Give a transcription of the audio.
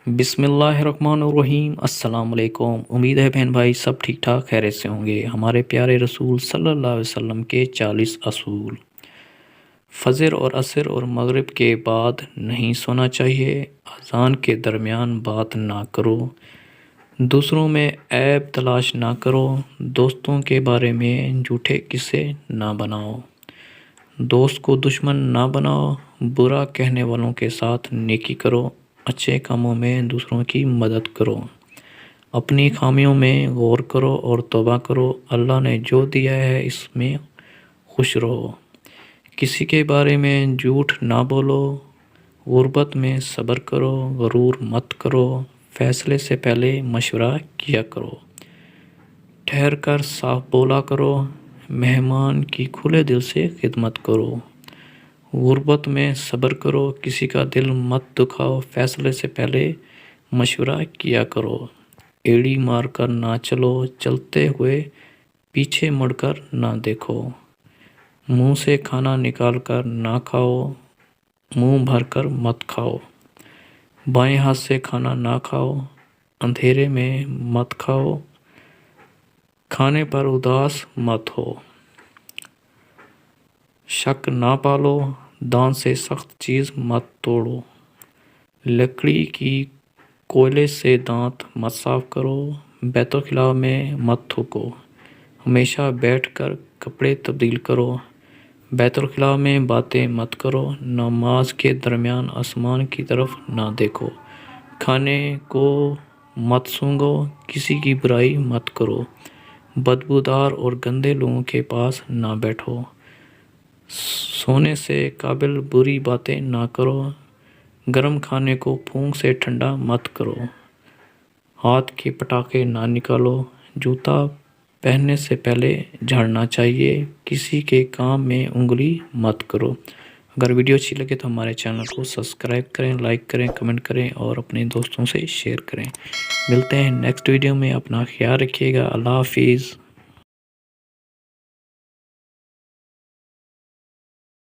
بسم اللہ الرحمن الرحیم۔ السلام علیکم۔ امید ہے بہن بھائی سب ٹھیک ٹھاک خیریت سے ہوں گے۔ ہمارے پیارے رسول صلی اللہ علیہ وسلم کے 40 اصول۔ فجر اور عصر اور مغرب کے بعد نہیں سونا چاہیے۔ اذان کے درمیان بات نہ کرو۔ دوسروں میں عیب تلاش نہ کرو۔ دوستوں کے بارے میں جھوٹے قصے نہ بناؤ۔ دوست کو دشمن نہ بناؤ۔ برا کہنے والوں کے ساتھ نیکی کرو۔ اچھے کاموں میں دوسروں کی مدد کرو۔ اپنی خامیوں میں غور کرو اور توبہ کرو۔ اللہ نے جو دیا ہے اس میں خوش رہو۔ کسی کے بارے میں جھوٹ نہ بولو۔ غربت میں صبر کرو۔ غرور مت کرو۔ فیصلے سے پہلے مشورہ کیا کرو۔ ٹھہر کر صاف بولا کرو۔ مہمان کی کھلے دل سے خدمت کرو۔ غربت میں صبر کرو۔ کسی کا دل مت دکھاؤ۔ فیصلے سے پہلے مشورہ کیا کرو۔ ایڑی مار کر نہ چلو۔ چلتے ہوئے پیچھے مڑ کر نہ دیکھو۔ منہ سے کھانا نکال کر نہ کھاؤ۔ منہ بھر کر مت کھاؤ۔ بائیں ہاتھ سے کھانا نہ کھاؤ۔ اندھیرے میں مت کھاؤ۔ کھانے پر اداس مت ہو۔ شک نہ پالو۔ دانت سے سخت چیز مت توڑو۔ لکڑی کی کوئلے سے دانت مت صاف کرو۔ بیت الخلاء میں مت تھوکو۔ ہمیشہ بیٹھ کر کپڑے تبدیل کرو۔ بیت الخلاء میں باتیں مت کرو۔ نماز کے درمیان آسمان کی طرف نہ دیکھو۔ کھانے کو مت سونگھو۔ کسی کی برائی مت کرو۔ بدبودار اور گندے لوگوں کے پاس نہ بیٹھو۔ سونے سے قبل بری باتیں نہ کرو۔ گرم کھانے کو پھونک سے ٹھنڈا مت کرو۔ ہاتھ کے پٹاخے نہ نکالو۔ جوتا پہننے سے پہلے جھاڑنا چاہیے۔ کسی کے کام میں انگلی مت کرو۔ اگر ویڈیو اچھی لگے تو ہمارے چینل کو سبسکرائب کریں، لائک کریں، کمنٹ کریں اور اپنے دوستوں سے شیئر کریں۔ ملتے ہیں نیکسٹ ویڈیو میں۔ اپنا خیال رکھیے گا۔ اللہ حافظ۔